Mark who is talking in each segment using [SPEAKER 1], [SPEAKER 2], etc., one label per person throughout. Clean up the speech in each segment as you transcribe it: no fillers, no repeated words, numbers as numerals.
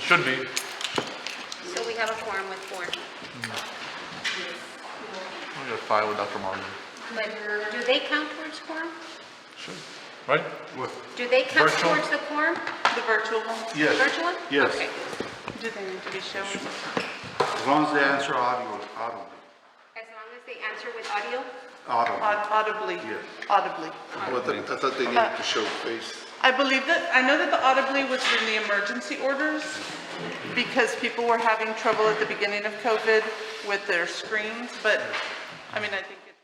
[SPEAKER 1] Should be.
[SPEAKER 2] So we have a quorum with 4.
[SPEAKER 1] We got 5 with Dr. Martin.
[SPEAKER 2] But do they count towards quorum?
[SPEAKER 1] Should. Right?
[SPEAKER 2] Do they count
[SPEAKER 1] Virtual?
[SPEAKER 2] towards the quorum?
[SPEAKER 3] The virtual one?
[SPEAKER 1] Yes.
[SPEAKER 2] The virtual one?
[SPEAKER 1] Yes.
[SPEAKER 2] Okay.
[SPEAKER 3] Do they need to be shown?
[SPEAKER 4] As long as they answer audibly.
[SPEAKER 2] As long as they answer with audio?
[SPEAKER 3] Audibly?
[SPEAKER 4] Yes.
[SPEAKER 3] Audibly.
[SPEAKER 4] I thought they needed to show face.
[SPEAKER 3] I know that the audibly was in the emergency orders because people were having trouble at the beginning of COVID with their screens, but, I mean, I think it's...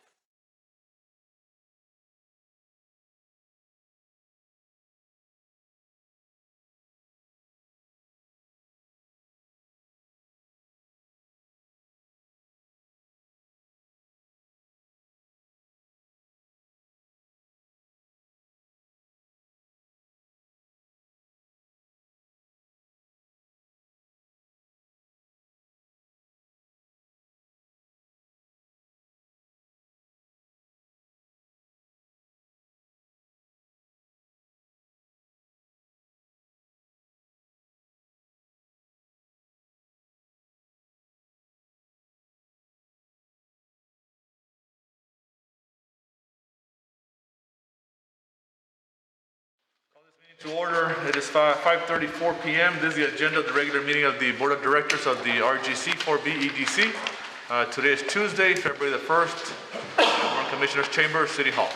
[SPEAKER 1] To order, it is 5:34 p.m. This is the agenda of the regular meeting of the Board of Directors of the RGC 4B EDC. Today is Tuesday, February the 1st, Warren Commissioners Chamber, City Hall.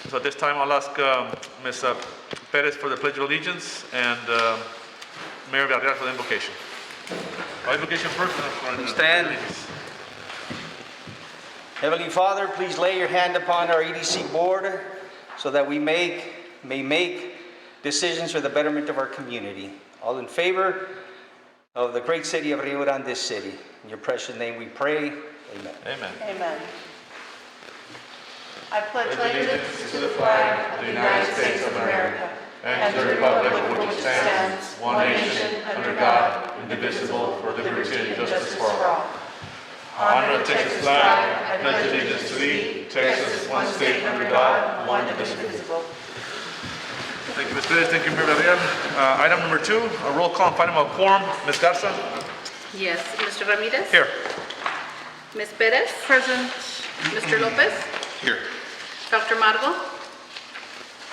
[SPEAKER 1] So at this time, I'll ask Ms. Perez for the Pledge of Allegiance and Mayor Villarreal for the invocation. Invocation first.
[SPEAKER 5] Please stand. Heavenly Father, please lay your hand upon our EDC board so that we may make decisions for the betterment of our community. All in favor of the great city of Rio Grande City. In your precious name we pray. Amen.
[SPEAKER 1] Amen.
[SPEAKER 3] Amen. I pledge
[SPEAKER 1] Allegiance to the flag of the United States of America and to the republic for which it stands, one nation, under God, indivisible, for liberty and justice for all. Honor the Texas flag, I pledge allegiance to thee, Texas, one state under God, one indivisible. Thank you, Ms. Perez. Thank you, Mayor Villarreal. Item number 2, a roll call and finding of quorum. Ms. Garza?
[SPEAKER 2] Yes. Mr. Ramirez?
[SPEAKER 1] Here.
[SPEAKER 2] Ms. Perez?
[SPEAKER 3] Present.
[SPEAKER 2] Mr. Lopez?
[SPEAKER 4] Here.
[SPEAKER 2] Dr. Margo?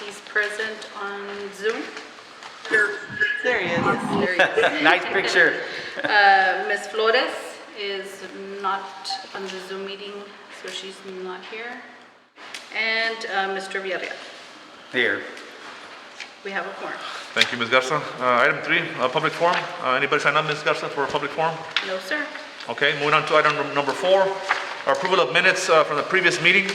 [SPEAKER 2] He's present on Zoom.
[SPEAKER 3] There he is.
[SPEAKER 2] There he is.
[SPEAKER 5] Nice picture.
[SPEAKER 2] Ms. Flores is not on the Zoom meeting, so she's not here. And Mr. Villarreal.
[SPEAKER 5] Here.
[SPEAKER 2] We have a quorum.
[SPEAKER 1] Thank you, Ms. Garza. Item 3, public forum. Anybody sign up, Ms. Garza, for a public forum?
[SPEAKER 2] No, sir.
[SPEAKER 1] Okay, moving on to item number 4, approval of minutes from the previous meeting.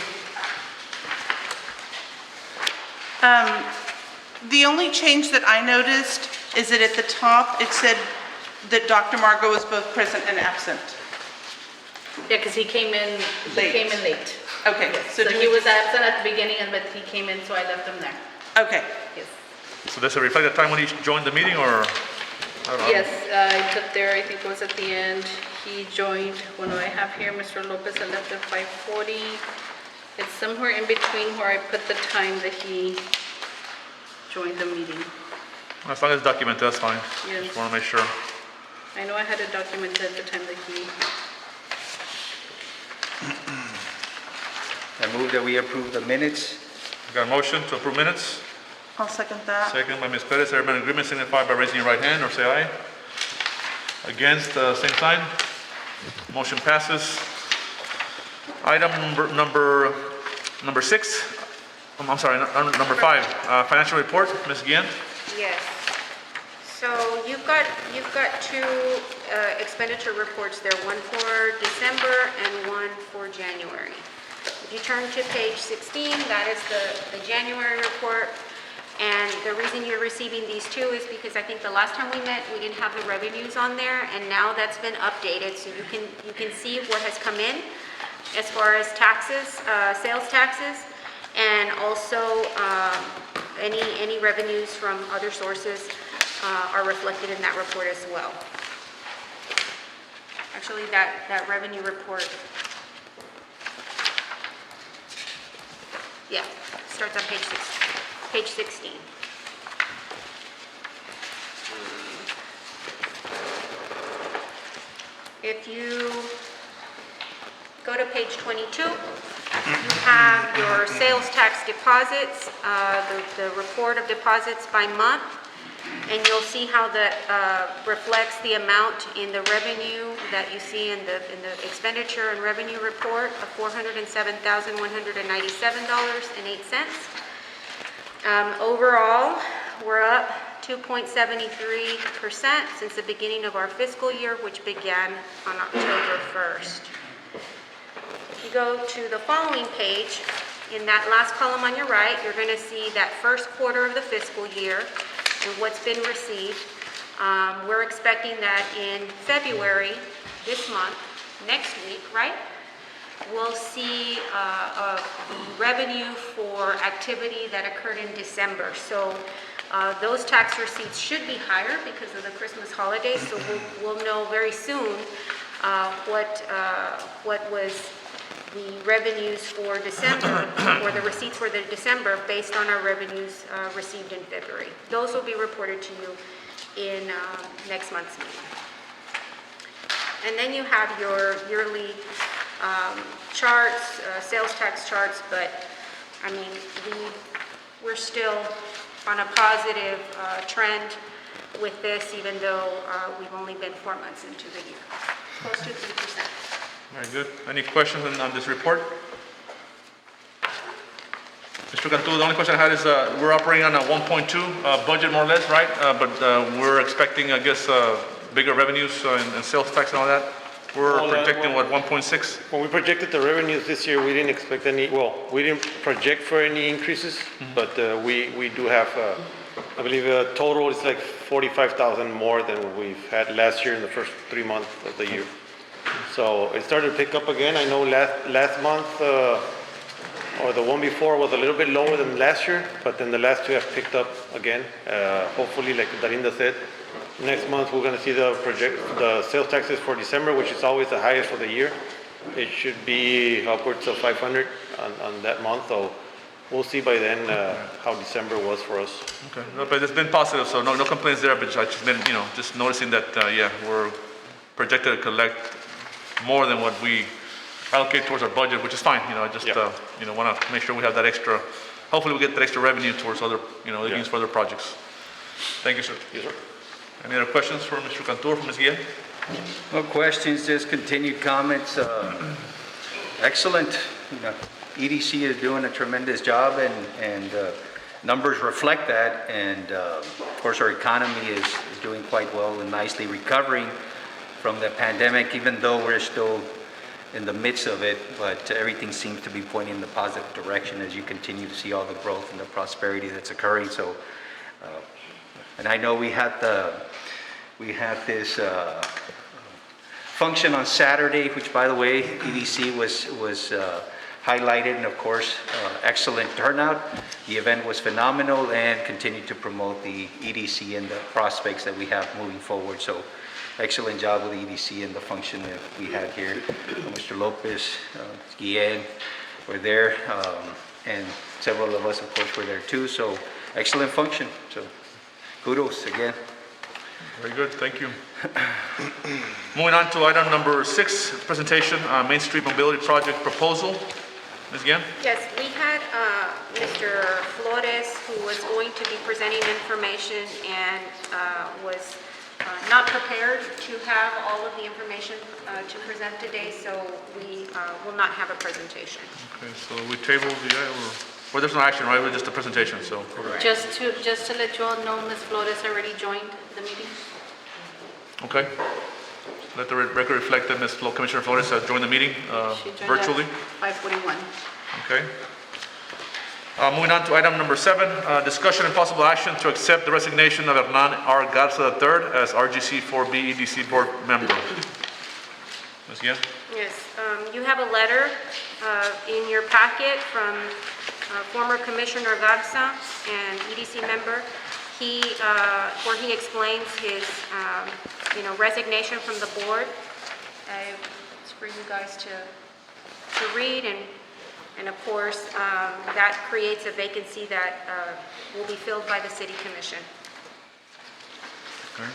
[SPEAKER 3] The only change that I noticed is that at the top, it said that Dr. Margo was both present and absent.
[SPEAKER 2] Yeah, because he came in
[SPEAKER 3] Late.
[SPEAKER 2] late.
[SPEAKER 3] Okay,
[SPEAKER 2] So he was absent at the beginning, but he came in, so I left him there.
[SPEAKER 3] Okay,
[SPEAKER 2] Yes.
[SPEAKER 1] So does it reflect the time when he joined the meeting, or? I don't know.
[SPEAKER 2] Yes, I put there, I think it was at the end, he joined, what do I have here, Mr. Lopez, I left at 5:40. It's somewhere in between where I put the time that he joined the meeting.
[SPEAKER 1] As long as it's documented, that's fine.
[SPEAKER 2] Yes.
[SPEAKER 1] Just want to make sure.
[SPEAKER 2] I know I had it documented at the time that he,
[SPEAKER 5] I move that we approve the minutes.
[SPEAKER 1] Got a motion to approve minutes?
[SPEAKER 3] I'll second that.
[SPEAKER 1] Second by Ms. Perez. Everybody in agreement, signify by raising your right hand or say aye. Against, same sign. Motion passes. Item number 6. I'm sorry, number 5. Financial report, Ms. Guillen.
[SPEAKER 2] yes. So you've got 2 expenditure reports there, one for December and one for January. If you turn to page 16, that is the January report. And the reason you're receiving these 2 is because I think the last time we met, we didn't have the revenues on there, and now that's been updated, so you can see what has come in as far as taxes, sales taxes, and also any revenues from other sources are reflected in that report as well. Actually, that revenue report, yeah, starts on page 16. If you go to page 22, you have your sales tax deposits, the report of deposits by month, and you'll see how that reflects the amount in the revenue that you see in the expenditure and revenue report of $407,197.08. Overall, we're up 2.73% since the beginning of our fiscal year, which began on October 1st. If you go to the following page, in that last column on your right, you're going to see that first quarter of the fiscal year and what's been received. We're expecting that in February, this month, next week, right? We'll see revenue for activity that occurred in December. So those tax receipts should be higher because of the Christmas holidays. So we'll know very soon what was the revenues for December, or the receipts for the December based on our revenues received in February. Those will be reported to you in next month's meeting. And then you have your yearly charts, sales tax charts, but I mean, we're still on a positive trend with this, even though we've only been 4 months into the year, close to 3%.
[SPEAKER 1] Very good. Any questions on this report? Mr. Cantu, the only question I had is we're operating on a 1.2 budget more or less, right? But we're expecting, I guess, bigger revenues and sales tax and all that. We're projecting what, 1.6?
[SPEAKER 6] When we projected the revenues this year, we didn't expect any, well, we didn't project for any increases, but we do have, I believe total is like 45,000 more than we've had last year in the first 3 months of the year. So it started to pick up again. I know last month or the one before was a little bit lower than last year, but then the last 2 have picked up again. Hopefully, like Darinda said, next month we're going to see the sales taxes for December, which is always the highest for the year. It should be upwards of 500 on that month. So we'll see by then how December was for us.
[SPEAKER 1] Okay, no, but it's been positive, so no complaints there. But I've just been, just noticing that yeah, we're projected to collect more than what we allocate towards our budget, which is fine. I just want to make sure we have that extra. Hopefully, we get that extra revenue towards other, use for other projects. Thank you, sir.
[SPEAKER 6] Yes, sir.
[SPEAKER 1] Any other questions for Mr. Cantor, for Ms. Guillen?
[SPEAKER 5] No questions, just continued comments. Excellent. EDC is doing a tremendous job, and numbers reflect that. And of course, our economy is doing quite well and nicely recovering from the pandemic, even though we're still in the midst of it. But everything seems to be pointing in the positive direction as you continue to see all the growth and the prosperity that's occurring. So, and I know we had this function on Saturday, which, by the way, EDC was highlighted, and of course, excellent turnout. The event was phenomenal and continued to promote the EDC and the prospects that we have moving forward. So, excellent job with the EDC and the function that we had here. Mr. Lopez, Guillen were there, and several of us, of course, were there too. So, excellent function. So, kudos again.
[SPEAKER 1] Very good, thank you. Moving on to item number 6, presentation, Main Street Mobility Project proposal. Ms. Guillen?
[SPEAKER 2] Yes, we had Mr. Flores, who was going to be presenting information and was not prepared to have all of the information to present today, so we will not have a presentation.
[SPEAKER 1] Okay, so we table the item, or there's no action, right? We're just a presentation, so.
[SPEAKER 7] Just to let you all know, Ms. Flores already joined the meeting.
[SPEAKER 1] Okay. Let the record reflect that Commissioner Flores has joined the meeting
[SPEAKER 7] She joined
[SPEAKER 1] virtually.
[SPEAKER 7] at 5:41.
[SPEAKER 1] Okay. Moving on to item number 7, discussion and possible action to accept the resignation of Hernan R. Garza III as RGC 4B EDC board member. Ms. Guillen?
[SPEAKER 2] Yes, you have a letter in your packet from former Commissioner Garza and EDC member. Where he explains his, resignation from the board. It's for you guys to read, and of course, that creates a vacancy that will be filled by the City Commission.
[SPEAKER 1] Okay.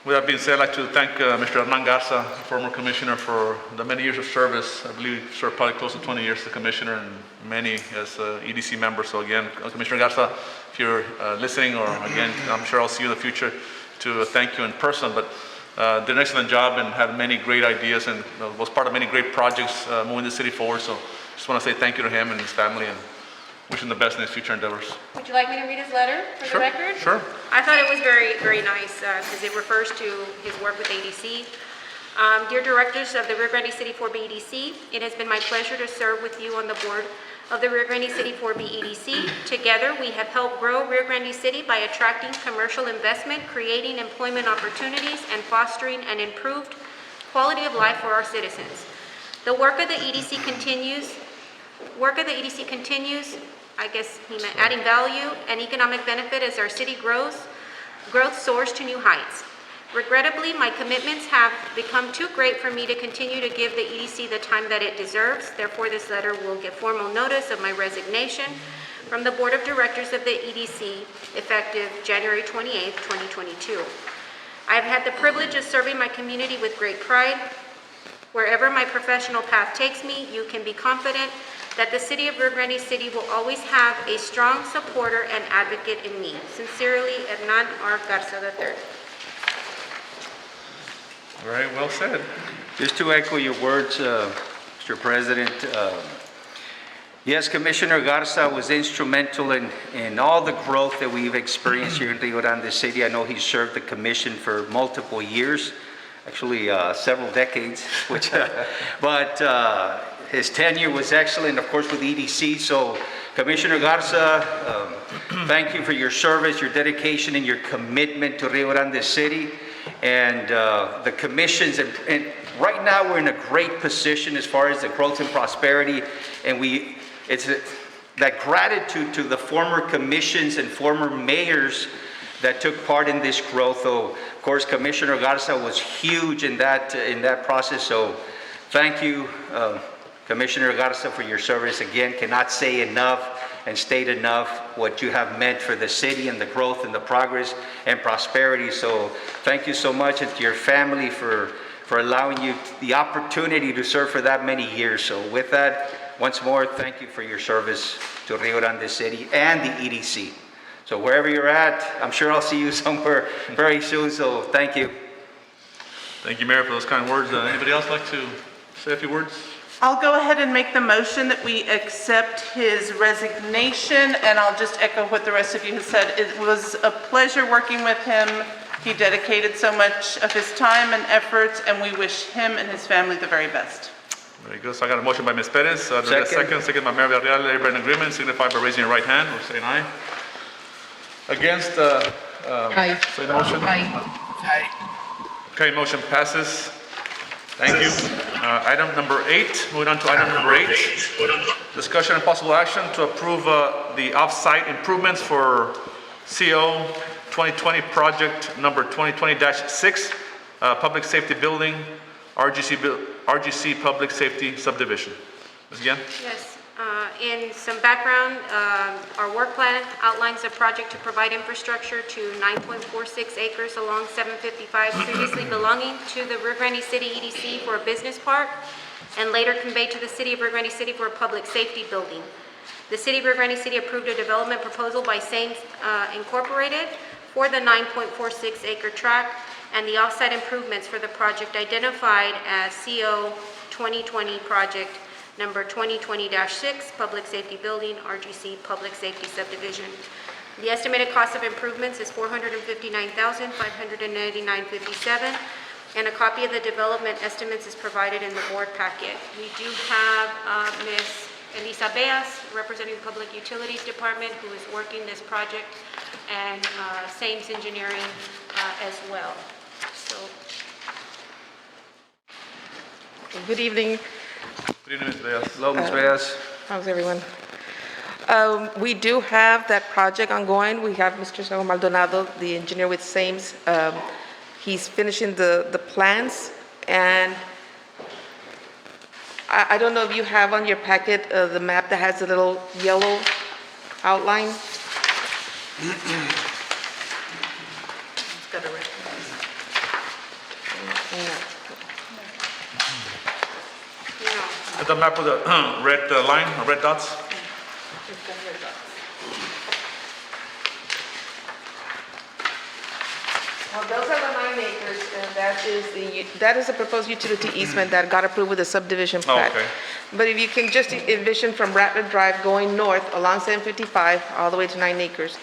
[SPEAKER 1] With that being said, I'd like to thank Mr. Hernan Garza, former commissioner, for the many years of service. I believe he served probably close to 20 years as a commissioner and many as EDC member. So again, Commissioner Garza, if you're listening, or again, I'm sure I'll see you in the future to thank you in person. But did an excellent job and had many great ideas and was part of many great projects moving the city forward. So just want to say thank you to him and his family and wish him the best in his future endeavors.
[SPEAKER 2] Would you like me to read his letter for the record?
[SPEAKER 1] Sure.
[SPEAKER 2] I thought it was very, very nice because it refers to his work with EDC. Dear directors of the Rio Grande City 4B EDC, it has been my pleasure to serve with you on the board of the Rio Grande City 4B EDC. Together, we have helped grow Rio Grande City by attracting commercial investment, creating employment opportunities, and fostering an improved quality of life for our citizens. The work of the EDC continues. I guess he meant adding value and economic benefit as our city grows. Growth soars to new heights. Regrettably, my commitments have become too great for me to continue to give the EDC the time that it deserves. Therefore, this letter will give formal notice of my resignation from the Board of Directors of the EDC effective January 28, 2022. I have had the privilege of serving my community with great pride. Wherever my professional path takes me, you can be confident that the City of Rio Grande City will always have a strong supporter and advocate in me. Sincerely, Hernan R. Garza III.
[SPEAKER 1] Very well said.
[SPEAKER 5] Just to echo your words, Mr. President, yes, Commissioner Garza was instrumental in all the growth that we've experienced here in Rio Grande City. I know he served the commission for multiple years, actually several decades, but his tenure was excellent, of course, with EDC. So, Commissioner Garza, thank you for your service, your dedication, and your commitment to Rio Grande City. And the commissions, and right now we're in a great position as far as the growth and prosperity, and it's that gratitude to the former commissions and former mayors that took part in this growth. So, of course, Commissioner Garza was huge in that process. So, thank you, Commissioner Garza, for your service. Again, cannot say enough and state enough what you have meant for the city and the growth and the progress and prosperity. So thank you so much, and to your family for allowing you the opportunity to serve for that many years. So with that, once more, thank you for your service to Rio Grande City and the EDC. So wherever you're at, I'm sure I'll see you somewhere very soon. So thank you.
[SPEAKER 1] Thank you, Mayor, for those kind words. Anybody else like to say a few words?
[SPEAKER 3] I'll go ahead and make the motion that we accept his resignation, and I'll just echo what the rest of you have said. It was a pleasure working with him. He dedicated so much of his time and efforts, and we wish him and his family the very best.
[SPEAKER 1] Very good. So I got a motion by Ms. Perez. Do I get a second by Mayor Villarreal. Everybody in agreement, signify by raising your right hand or saying aye. Against,
[SPEAKER 8] Aye.
[SPEAKER 1] say motion.
[SPEAKER 8] Aye.
[SPEAKER 1] Okay, motion passes. Thank you. Item number 8, moving on to item number 8. Discussion and possible action to approve the off-site improvements for CO 2020 project number 2020-6, Public Safety Building, RGC Public Safety Subdivision. Ms. Guillen?
[SPEAKER 2] Yes. In some background, our work plan outlines a project to provide infrastructure to 9.46 acres along 755 previously belonging to the Rio Grande City EDC for a business park and later conveyed to the City of Rio Grande City for a public safety building. The City of Rio Grande City approved a development proposal by Sames Incorporated for the 9.46 acre tract and the offsite improvements for the project identified as CO 2020 project number 2020-6, Public Safety Building, RGC Public Safety Subdivision. The estimated cost of improvements is $459,599.57, and a copy of the development estimates is provided in the board packet. We do have Ms. Elisa Beas, representing the Public Utilities Department, who is working this project, and Sames Engineering as well. So,
[SPEAKER 8] Good evening.
[SPEAKER 1] Good evening, Ms. Beas.
[SPEAKER 5] Hello, Ms. Beas.
[SPEAKER 8] How's everyone? We do have that project ongoing. We have Mr. Saul Maldonado, the engineer with Sames. He's finishing the plans, and I don't know if you have on your packet the map that has a little yellow outline.
[SPEAKER 2] it's got a red.
[SPEAKER 1] At the map with the red line, red dots?
[SPEAKER 8] Well, those are the 9 acres, and that is a proposed utility easement that got approved with the subdivision plat.
[SPEAKER 1] okay.
[SPEAKER 8] But if you can just envision from Rattler Drive going north along 755, all the way to 9 acres.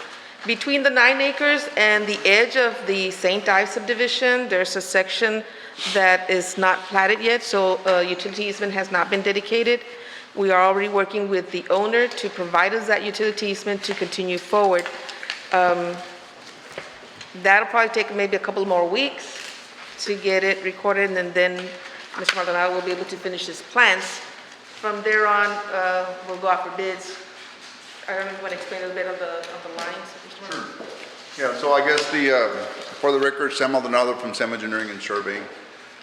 [SPEAKER 8] Between the 9 acres and the edge of the St. Ives subdivision, there's a section that is not platted yet, so utility easement has not been dedicated. We are already working with the owner to provide us that utility easement to continue forward. That'll probably take maybe a couple more weeks to get it recorded, and then Mr. Maldonado will be able to finish his plans. From there on, we'll go out for bids. I don't know if you want to explain a little bit of the lines, Mr. Maldonado?
[SPEAKER 4] Yeah, so I guess for the record, Sam Maldonado from Sam Engineering and Surveying.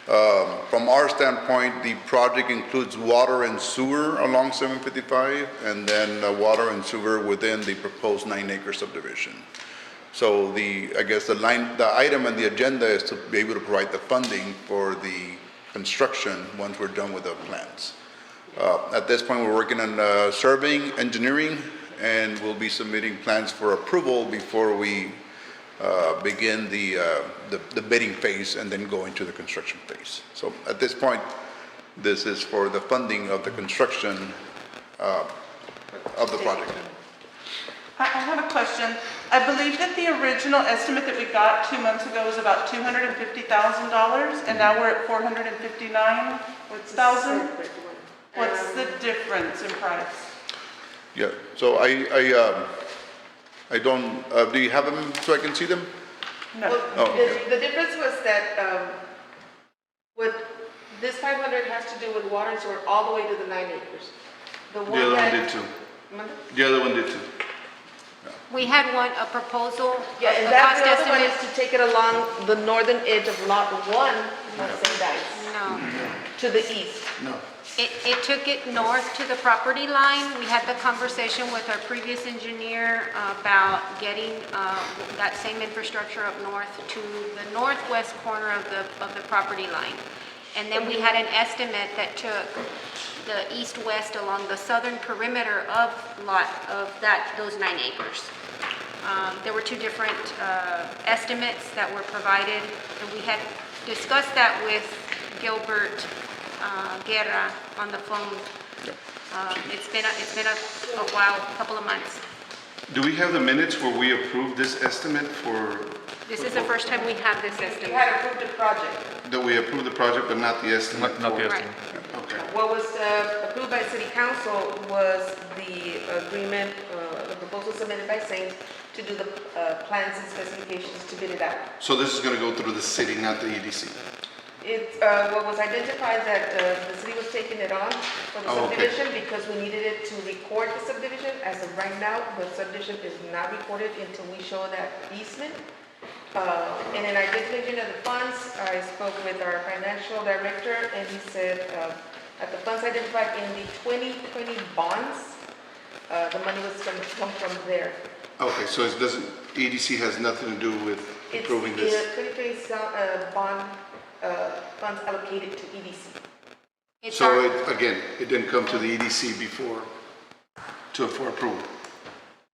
[SPEAKER 4] From our standpoint, the project includes water and sewer along 755, and then water and sewer within the proposed 9-acre subdivision. So I guess the item on the agenda is to be able to provide the funding for the construction once we're done with the plans. At this point, we're working on surveying, engineering, and we'll be submitting plans for approval before we begin the bidding phase and then go into the construction phase. So at this point, this is for the funding of the construction of the project.
[SPEAKER 3] I have a question. I believe that the original estimate that we got 2 months ago was about $250,000, and now we're at $459,000. What's the difference in price?
[SPEAKER 4] Yeah, so I don't, do you have them so I can see them?
[SPEAKER 3] No.
[SPEAKER 8] Well,
[SPEAKER 4] Oh, okay.
[SPEAKER 8] the difference was that, this 500 has to do with water and sewer all the way to the 9 acres. The
[SPEAKER 4] The other one did too.
[SPEAKER 8] Mother?
[SPEAKER 4] The other one did too.
[SPEAKER 2] We had a proposal.
[SPEAKER 8] Yeah, and
[SPEAKER 2] the
[SPEAKER 8] that,
[SPEAKER 2] cost
[SPEAKER 8] the other one
[SPEAKER 2] estimate-
[SPEAKER 8] is to take it along the northern edge of lot 1 of St. Ives,
[SPEAKER 2] No.
[SPEAKER 8] to the east.
[SPEAKER 4] No.
[SPEAKER 2] It took it north to the property line. We had the conversation with our previous engineer about getting that same infrastructure up north to the northwest corner of the property line. And then we had an estimate that took the east-west along the southern perimeter of those 9 acres. There were 2 different estimates that were provided, and we had discussed that with Gilbert Guerra on the phone. It's been a while, a couple of months.
[SPEAKER 9] Do we have the minutes where we approved this estimate for,
[SPEAKER 2] This is the first time we have this
[SPEAKER 8] You
[SPEAKER 2] estimate.
[SPEAKER 8] had approved a project.
[SPEAKER 9] that we approved the project but not the estimate?
[SPEAKER 1] Not the
[SPEAKER 2] Right.
[SPEAKER 1] estimate.
[SPEAKER 9] Okay.
[SPEAKER 8] What was approved by City Council was the agreement, the proposal submitted by Saints to do the plans and specifications to bid it out.
[SPEAKER 9] So this is gonna go through the city, not the EDC?
[SPEAKER 8] What was identified that the city was taking it on for the
[SPEAKER 9] Oh, okay.
[SPEAKER 8] subdivision because we needed it to record the subdivision. As of right now, the subdivision is not recorded until we show that easement. And then I did mention of the funds. I spoke with our financial director, and he said that the funds identified in the 2020 bonds, the money was going to come from there.
[SPEAKER 9] Okay, so it doesn't, EDC has nothing to do with approving
[SPEAKER 8] It's
[SPEAKER 9] this?
[SPEAKER 8] the 2020 bond funds allocated to EDC.
[SPEAKER 2] It's
[SPEAKER 9] So
[SPEAKER 2] our-
[SPEAKER 9] it didn't come to the EDC before, for approval?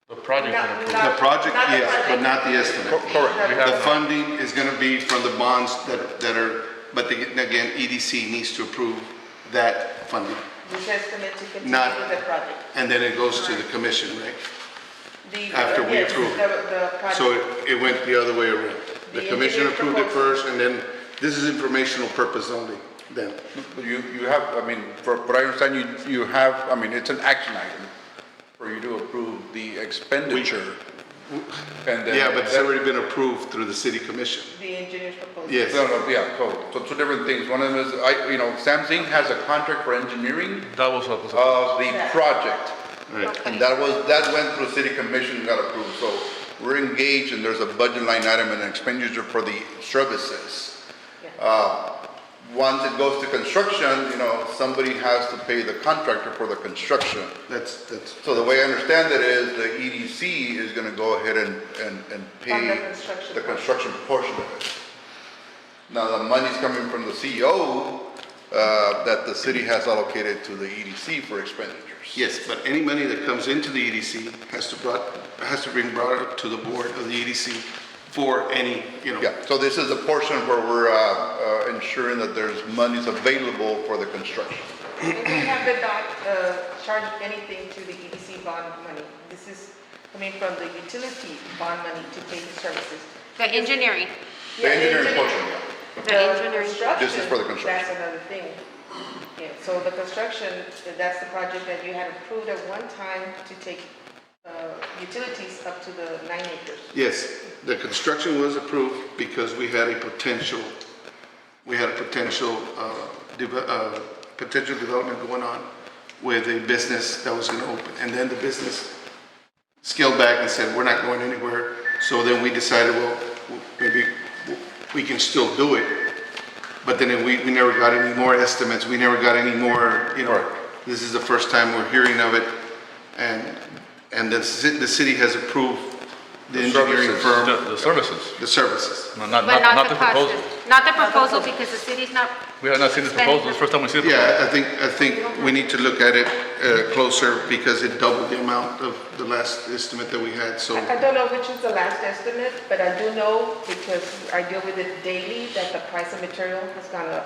[SPEAKER 1] The project.
[SPEAKER 8] Not-
[SPEAKER 1] approved.
[SPEAKER 8] not-
[SPEAKER 9] The project,
[SPEAKER 8] not the
[SPEAKER 9] yes, but
[SPEAKER 8] project.
[SPEAKER 9] not the estimate.
[SPEAKER 1] Correct, we
[SPEAKER 9] The
[SPEAKER 1] have,
[SPEAKER 9] funding is gonna be from the bonds that are, but again, EDC needs to approve that funding.
[SPEAKER 8] This estimate to continue
[SPEAKER 9] Not-
[SPEAKER 8] with the project.
[SPEAKER 9] And then it goes to the commission, right?
[SPEAKER 8] The-
[SPEAKER 9] After we
[SPEAKER 8] yes,
[SPEAKER 9] approve.
[SPEAKER 8] The project.
[SPEAKER 9] So it went the other way around. The
[SPEAKER 8] The
[SPEAKER 9] commission
[SPEAKER 8] engineer
[SPEAKER 9] approved it
[SPEAKER 8] proposed-
[SPEAKER 9] first, and then this is informational purpose only then.
[SPEAKER 4] But you have, I mean, for what I understand, you have, I mean, it's an action item for you to approve the expenditure. And then.
[SPEAKER 9] Yeah, but it's already been approved through the city commission.
[SPEAKER 8] The engineer's proposal.
[SPEAKER 9] Yes.
[SPEAKER 4] No, yeah, so 2 different things. One of them is, Samsung has a contract for engineering
[SPEAKER 1] that was what was.
[SPEAKER 4] of the project.
[SPEAKER 9] Right.
[SPEAKER 4] And that went through city commission and got approved. So we're engaged and there's a budget line item and an expenditure for the services. Once it goes to construction, somebody has to pay the contractor for the construction.
[SPEAKER 9] That's,
[SPEAKER 4] So the way I understand it is the EDC is gonna go ahead and pay
[SPEAKER 8] Fund the construction
[SPEAKER 4] the construction portion of it. Now, the money's coming from the CEO, that the city has allocated to the EDC for expenditures.
[SPEAKER 9] Yes, but any money that comes into the EDC has to bring brought up to the board of the EDC for any,
[SPEAKER 4] Yeah, so this is a portion where we're ensuring that there's monies available for the construction.
[SPEAKER 8] And we have the not charge anything to the EDC bond money. This is coming from the utility bond money to pay the services.
[SPEAKER 2] The engineering.
[SPEAKER 4] The engineering portion, yeah.
[SPEAKER 2] The engineering.
[SPEAKER 8] Construction,
[SPEAKER 4] This is for the construction.
[SPEAKER 8] That's another thing. Yeah, so the construction, that's the project that you had approved at one time to take utilities up to the 9 acres.
[SPEAKER 9] yes, the construction was approved because we had a potential development going on with a business that was gonna open. And then the business scaled back and said, we're not going anywhere. So then we decided, well, maybe we can still do it. But then we never got any more estimates. We never got any more, this is the first time we're hearing of it. And the city has approved the engineering firm,
[SPEAKER 1] The services,
[SPEAKER 9] the services.
[SPEAKER 1] not
[SPEAKER 2] But not
[SPEAKER 1] the
[SPEAKER 2] the cost.
[SPEAKER 1] proposal.
[SPEAKER 2] Not the proposal because the city's not,
[SPEAKER 1] We have not seen this proposal, it's the first time we see it.
[SPEAKER 9] Yeah, I think we need to look at it closer because it doubled the amount of the last estimate that we had, so.
[SPEAKER 8] I don't know which is the last estimate, but I do know, because I deal with it daily, that the price of material has gone up.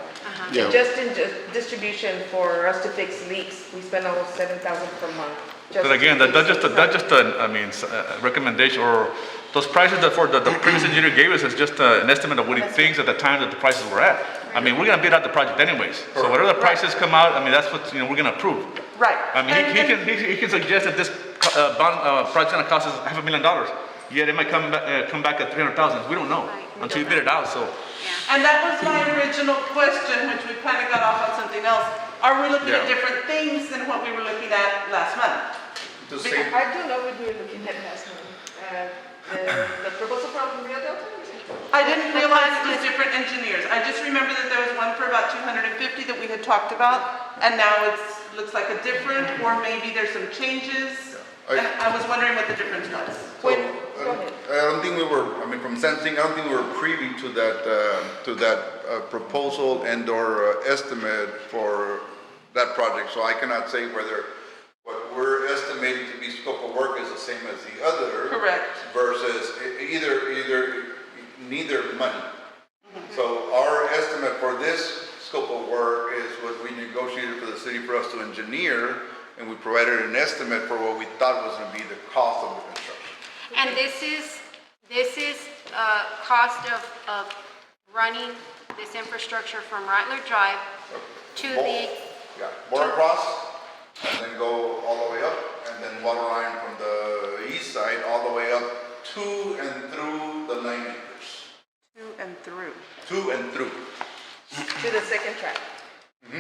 [SPEAKER 9] Yeah.
[SPEAKER 8] Just in distribution for us to fix leaks, we spend almost 7,000 per month.
[SPEAKER 1] But again, that's just a recommendation, or those prices that the previous engineer gave us is just an estimate of what he thinks at the time that the prices were at. I mean, we're gonna bid out the project anyways, so whatever the prices come out, I mean, that's what, we're gonna approve.
[SPEAKER 3] Right.
[SPEAKER 1] I mean, he can suggest that this bond project gonna cost us $500,000, yet it might come back at 300,000, we don't know until you bid it out, so.
[SPEAKER 3] And that was my original question, which we kind of got off on something else. Are we looking at different things than what we were looking at last month?
[SPEAKER 8] I do know what we were looking at last month. The proposal from Rio Delta?
[SPEAKER 3] I didn't realize it was different engineers. I just remember that there was one for about 250 that we had talked about, and now looks like a different, or maybe there's some changes. And I was wondering what the difference was.
[SPEAKER 4] So, I don't think we were, from sensing, I don't think we were privy to that proposal and or estimate for that project. So I cannot say whether what we're estimating to be scope of work is the same as the other.
[SPEAKER 3] Correct.
[SPEAKER 4] Versus neither money. So our estimate for this scope of work is what we negotiated for the city for us to engineer, and we provided an estimate for what we thought was going to be the cost of the construction.
[SPEAKER 2] and this is cost of running this infrastructure from Rattler Drive to the,
[SPEAKER 4] Yeah, bore across, and then go all the way up, and then water line from the east side all the way up to and through the 9 acres.
[SPEAKER 3] To and through.
[SPEAKER 4] To and through.
[SPEAKER 8] To the second track.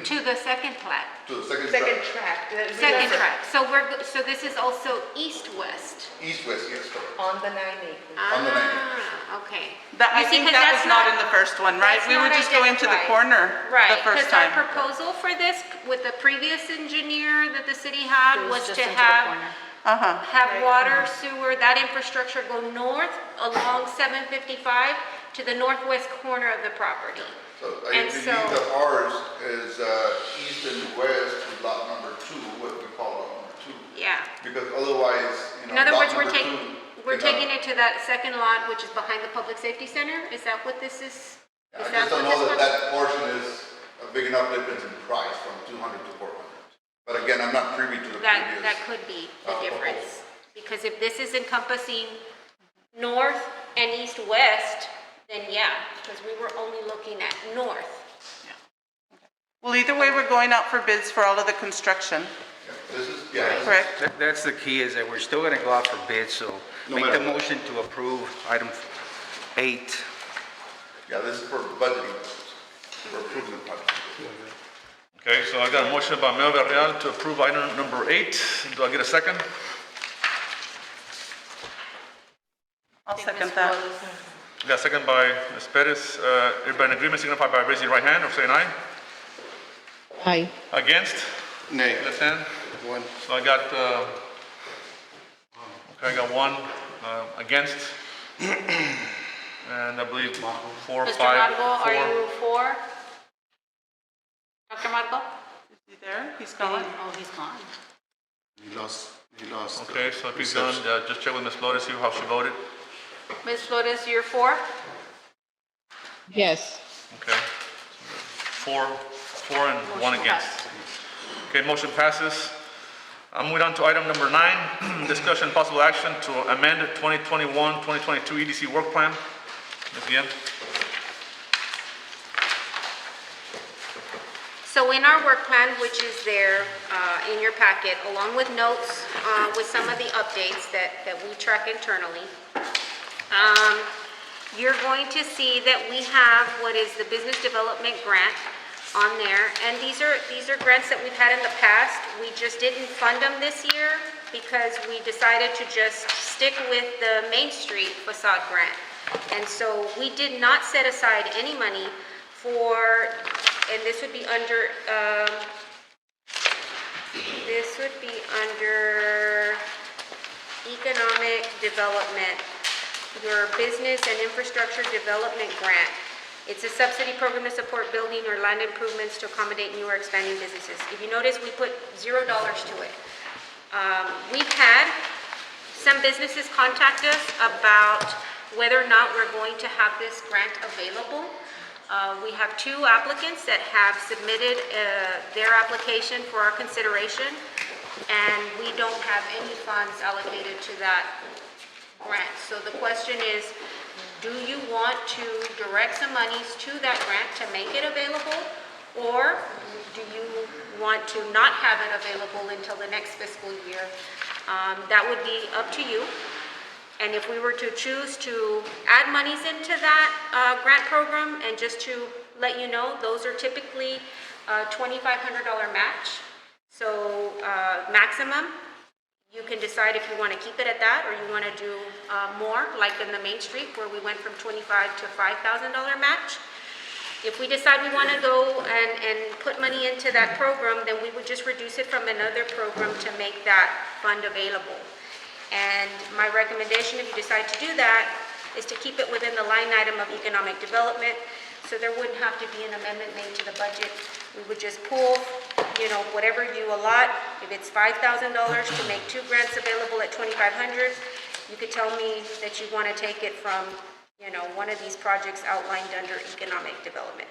[SPEAKER 2] to the second plat.
[SPEAKER 4] To the second
[SPEAKER 8] Second
[SPEAKER 4] track.
[SPEAKER 8] track.
[SPEAKER 2] Second track. So this is also east-west.
[SPEAKER 4] East-west, yes, correct.
[SPEAKER 8] On the 9 acres.
[SPEAKER 4] On the 9 acres.
[SPEAKER 2] Okay.
[SPEAKER 3] I
[SPEAKER 2] You see,
[SPEAKER 3] think
[SPEAKER 2] 'cause
[SPEAKER 3] that
[SPEAKER 2] that's
[SPEAKER 3] was not in the first one, right?
[SPEAKER 2] that's
[SPEAKER 3] We were
[SPEAKER 2] not
[SPEAKER 3] just going to the
[SPEAKER 2] identified.
[SPEAKER 3] corner
[SPEAKER 2] Right,
[SPEAKER 3] the first
[SPEAKER 2] because our
[SPEAKER 3] time.
[SPEAKER 2] proposal for this with the previous engineer that the city had
[SPEAKER 7] It was
[SPEAKER 2] was
[SPEAKER 7] just
[SPEAKER 2] to
[SPEAKER 7] into the
[SPEAKER 2] have
[SPEAKER 7] corner.
[SPEAKER 2] have water, sewer, that infrastructure go north along 755 to the northwest corner of the property.
[SPEAKER 4] So I
[SPEAKER 2] And
[SPEAKER 4] believe
[SPEAKER 2] so-
[SPEAKER 4] that ours is east and west to lot number 2, what we call lot number 2.
[SPEAKER 2] Yeah.
[SPEAKER 4] Because otherwise,
[SPEAKER 2] In other
[SPEAKER 4] lot
[SPEAKER 2] words, we're
[SPEAKER 4] number
[SPEAKER 2] taking,
[SPEAKER 4] 2
[SPEAKER 2] we're
[SPEAKER 4] cannot-
[SPEAKER 2] taking it to that second lot, which is behind the Public Safety Center? Is that what this is?
[SPEAKER 4] I
[SPEAKER 2] Is
[SPEAKER 4] just
[SPEAKER 2] that
[SPEAKER 4] don't
[SPEAKER 2] what
[SPEAKER 4] know
[SPEAKER 2] this
[SPEAKER 4] that
[SPEAKER 2] was?
[SPEAKER 4] that portion is a big enough difference in price from 200 to 400. But again, I'm not privy to the previous.
[SPEAKER 2] That could be the
[SPEAKER 4] proposal.
[SPEAKER 2] difference. Because if this is encompassing north and east-west, then yeah, because we were only looking at north.
[SPEAKER 3] Well, either way, we're going out for bids for all of the construction,
[SPEAKER 4] Yeah, this is.
[SPEAKER 3] correct?
[SPEAKER 5] That's the key, is that we're still gonna go out for bids, so
[SPEAKER 9] No
[SPEAKER 5] make the
[SPEAKER 9] matter what.
[SPEAKER 5] motion to approve item 8.
[SPEAKER 4] Yeah, this is for budgeting purposes, for approving the project.
[SPEAKER 1] Okay, so I got a motion by Mel Villarreal to approve item number 8. Do I get a second?
[SPEAKER 3] I'll second that.
[SPEAKER 1] Got a second by Ms. Perez. Everybody in agreement, signify by raising your right hand or saying aye.
[SPEAKER 8] Aye.
[SPEAKER 1] Against?
[SPEAKER 9] Nay.
[SPEAKER 1] Left hand?
[SPEAKER 9] One.
[SPEAKER 1] So I got, I got 1 against. And I believe 4, 5,
[SPEAKER 2] Mr. Longo,
[SPEAKER 1] 4.
[SPEAKER 2] are you for?
[SPEAKER 7] Dr. Marco?
[SPEAKER 3] Is he there? He's gone.
[SPEAKER 7] Oh, he's gone.
[SPEAKER 9] He lost.
[SPEAKER 1] Okay, so if he's done,
[SPEAKER 9] reception.
[SPEAKER 1] just check with Ms. Flores, see how she voted.
[SPEAKER 7] Ms. Flores, you're for?
[SPEAKER 8] Yes.
[SPEAKER 1] Okay. Four and one
[SPEAKER 7] Motion
[SPEAKER 1] against.
[SPEAKER 7] passed.
[SPEAKER 1] Okay, motion passes. Moving on to item number 9, discussion possible action to amend 2021-2022 EDC work plan. Ms. Guillen?
[SPEAKER 2] So in our work plan, which is there in your packet, along with notes with some of the updates that we track internally, you're going to see that we have what is the business development grant on there. And these are grants that we've had in the past. We just didn't fund them this year because we decided to just stick with the Main Street facade grant. And so we did not set aside any money for, and this would be under economic development, your business and infrastructure development grant. It's a subsidy program to support building or land improvements to accommodate new or expanding businesses. If you notice, we put $0 to it. We've had some businesses contact us about whether or not we're going to have this grant available. We have 2 applicants that have submitted their application for our consideration, and we don't have any funds allocated to that grant. So the question is, do you want to direct some monies to that grant to make it available? Or do you want to not have it available until the next fiscal year? That would be up to you. And if we were to choose to add monies into that grant program, and just to let you know, those are typically $2,500 match. So maximum. You can decide if you want to keep it at that or you want to do more, like in the Main Street where we went from $25,000 to $5,000 match. If we decide we want to go and put money into that program, then we would just reduce it from another program to make that fund available. And my recommendation, if you decide to do that, is to keep it within the line item of economic development. So there wouldn't have to be an amendment made to the budget. We would just pull, whatever you allot. If it's $5,000 to make 2 grants available at $2,500, you could tell me that you want to take it from, one of these projects outlined under economic development.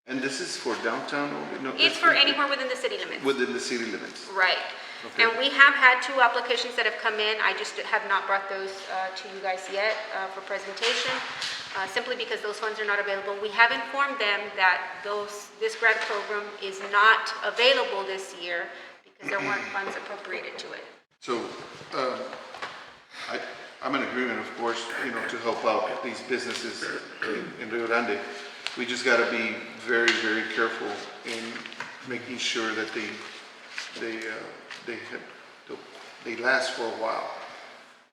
[SPEAKER 9] And this is for downtown?
[SPEAKER 2] It's for anywhere within the city limits.
[SPEAKER 9] Within the city limits.
[SPEAKER 2] Right.
[SPEAKER 9] Okay.
[SPEAKER 2] And we have had 2 applications that have come in. I just have not brought those to you guys yet for presentation, simply because those funds are not available. We have informed them that this grant program is not available this year because there weren't funds appropriated to it.
[SPEAKER 9] So, I'm in agreement, of course, to help out these businesses in Rio Grande. We just got to be very, very careful in making sure that they last for a while.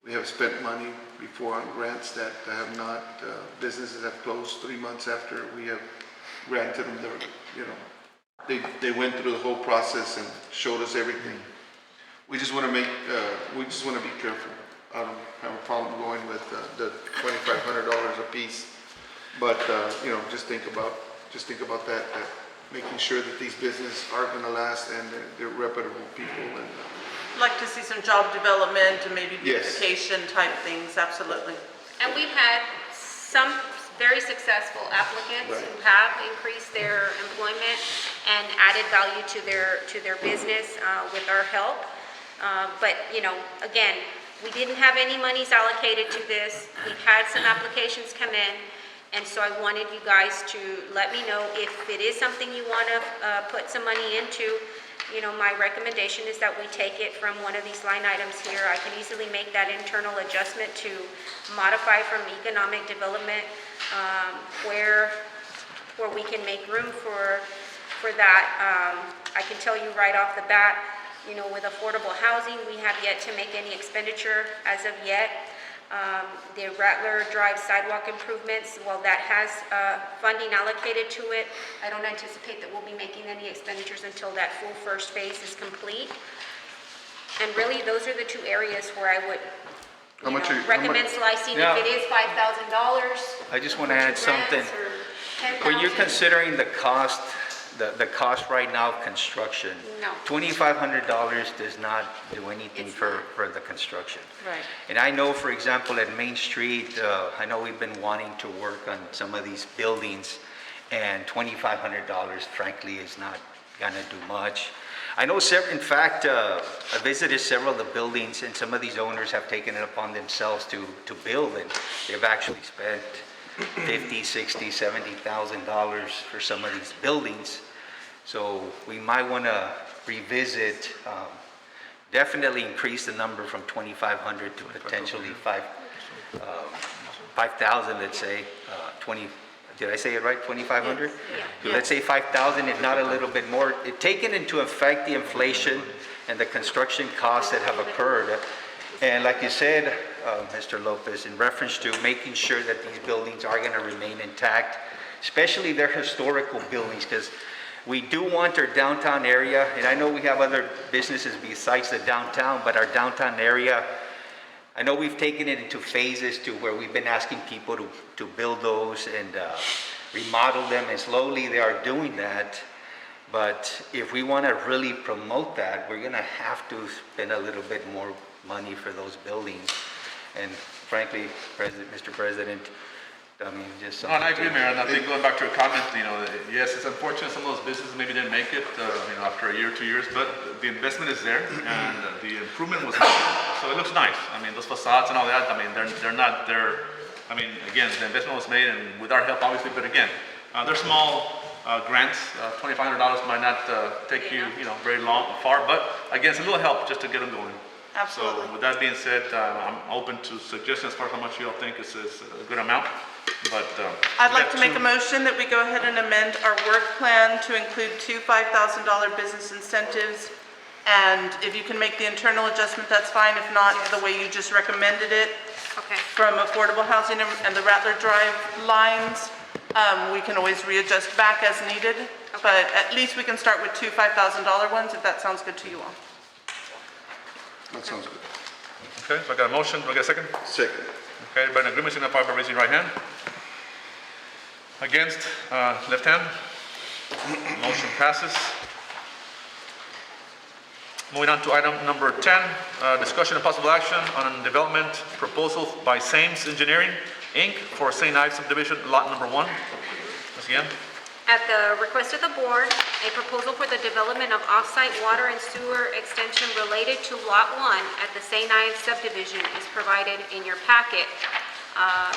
[SPEAKER 9] We have spent money before on grants that have not, businesses have closed 3 months after we have granted them they went through the whole process and showed us everything. We just want to be careful. I don't have a problem going with the $2,500 a piece, but just think about that making sure that these businesses are going to last and they're reputable people. And
[SPEAKER 3] Like to see some job development and maybe
[SPEAKER 9] Yes.
[SPEAKER 3] beautification type things, absolutely.
[SPEAKER 2] And we've had some very successful applicants
[SPEAKER 9] Right.
[SPEAKER 2] who have increased their employment and added value to their business with our help. But again, we didn't have any monies allocated to this. We've had some applications come in, and so I wanted you guys to let me know if it is something you want to put some money into. My recommendation is that we take it from one of these line items here. I can easily make that internal adjustment to modify from economic development where we can make room for that. I can tell you right off the bat, with affordable housing, we have yet to make any expenditure as of yet. The Rattler Drive sidewalk improvements, well, that has funding allocated to it. I don't anticipate that we'll be making any expenditures until that full first phase is complete. And really, those are the 2 areas where I would recommend slicing.
[SPEAKER 5] Now-
[SPEAKER 2] If it is $5,000.
[SPEAKER 5] I just want to add something.
[SPEAKER 2] When
[SPEAKER 5] When you're considering the cost the cost right now of construction.
[SPEAKER 2] No.
[SPEAKER 5] $2,500 does not do anything
[SPEAKER 2] It's
[SPEAKER 5] for the construction.
[SPEAKER 3] Right.
[SPEAKER 5] And I know, for example, at Main Street, I know we've been wanting to work on some of these buildings, and $2,500 frankly is not gonna do much. I know, in fact, I visited several of the buildings, and some of these owners have taken it upon themselves to build, and they've actually spent $50,000, $60,000, $70,000 for some of these buildings. So we might want to revisit, definitely increase the number from 2,500 to potentially 5,000, let's say, 20, did I say it right, 2,500?
[SPEAKER 2] Yeah.
[SPEAKER 5] Let's say 5,000, if not a little bit more. Taking into effect the inflation and the construction costs that have occurred. And like you said, Mr. Lopez, in reference to making sure that these buildings are going to remain intact, especially their historical buildings, because we do want our downtown area, and I know we have other businesses besides the downtown, but our downtown area, I know we've taken it into phases to where we've been asking people to build those and remodel them, and slowly they are doing that. But if we want to really promote that, we're going to have to spend a little bit more money for those buildings. And frankly, Mr. President, I mean, just
[SPEAKER 1] No, and I agree, Mayor, and I think going back to your comment, yes, it's unfortunate some of those businesses maybe didn't make it, after a year, 2 years, but the investment is there, and the improvement was made, so it looks nice. I mean, those facades and all that, I mean, they're not there. I mean, again, the investment was made, and with our help, obviously, but again, they're small grants. $2,500 might not take you, very far, but again, it's a little help just to get them going.
[SPEAKER 3] Absolutely.
[SPEAKER 1] So with that being said, I'm open to suggestions for how much you all think is a good amount, but.
[SPEAKER 3] I'd like to make a motion that we go ahead and amend our work plan to include two $5,000 business incentives. And if you can make the internal adjustment, that's fine. If not, the way you just recommended it
[SPEAKER 2] Okay.
[SPEAKER 3] from affordable housing and the Rattler Drive lines, we can always readjust back as needed. But at least we can start with two $5,000 ones, if that sounds good to you all.
[SPEAKER 9] That sounds good.
[SPEAKER 1] Okay, so I got a motion, do I get a second?
[SPEAKER 9] Second.
[SPEAKER 1] Okay, everybody in agreement, signify by raising your right hand. Against, left hand. Motion passes. Moving on to item number 10, discussion and possible action on a development proposal by Sames Engineering, Inc. for St. Ives subdivision, lot number 1. Once again.
[SPEAKER 2] At the request of the board, a proposal for the development of off-site water and sewer extension related to Lot 1 at the St. Ives subdivision is provided in your packet.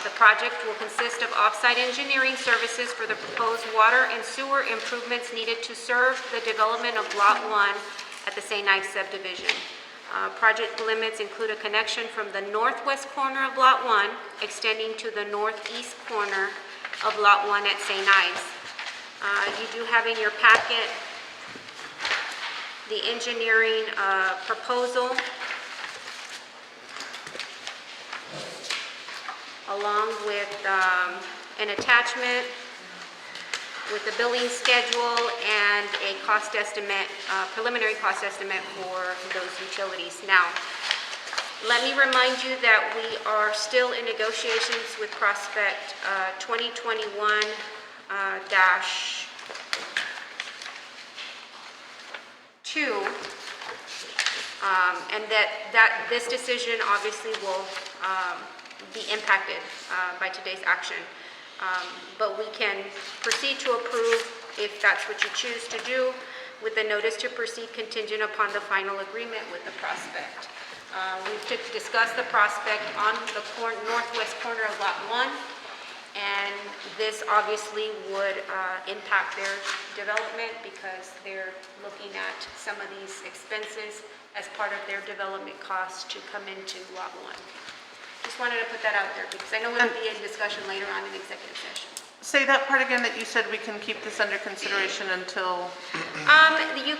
[SPEAKER 2] The project will consist of off-site engineering services for the proposed water and sewer improvements needed to serve the development of Lot 1 at the St. Ives subdivision. Project limits include a connection from the northwest corner of Lot 1 extending to the northeast corner of Lot 1 at St. Ives. You do have in your packet the engineering proposal along with an attachment with the billing schedule and a cost estimate, preliminary cost estimate for those utilities. Now, let me remind you that we are still in negotiations with Prospect 2021 -2, and that this decision obviously will be impacted by today's action. But we can proceed to approve if that's what you choose to do, with the notice to proceed contingent upon the final agreement with the Prospect. We've discussed the Prospect on the northwest corner of Lot 1. And this obviously would impact their development because they're looking at some of these expenses as part of their development costs to come into Lot 1. Just wanted to put that out there because I know it'll be a discussion later on in executive session.
[SPEAKER 3] Say that part again, that you said we can keep this under consideration until...
[SPEAKER 2] You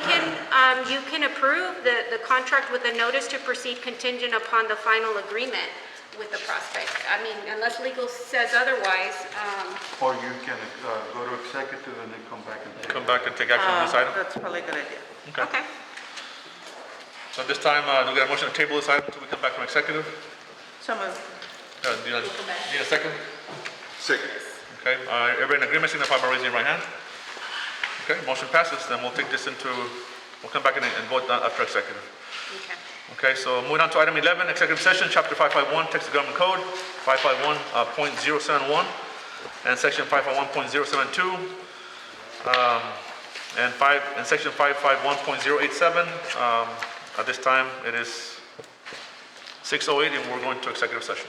[SPEAKER 2] can approve the contract with a notice to proceed contingent upon the final agreement with the Prospect. I mean, unless legal says otherwise.
[SPEAKER 10] Or you can go to executive and then come back and take.
[SPEAKER 1] Come back and take action on this item?
[SPEAKER 3] That's probably a good idea.
[SPEAKER 2] Okay.
[SPEAKER 1] So at this time, do we get a motion to table this item until we come back from executive?
[SPEAKER 3] So moved.
[SPEAKER 1] Do you need a second?
[SPEAKER 9] Second.
[SPEAKER 1] Okay, everybody in agreement, signify by raising your right hand. Okay, motion passes, then we'll take this into, we'll come back and vote after executive.
[SPEAKER 2] Okay.
[SPEAKER 1] Okay, so moving on to item 11, executive session, chapter 551, Texas Government Code, 551.071, and section 551.072, and section 551.087. At this time, it is 6:08, and we're going to executive session.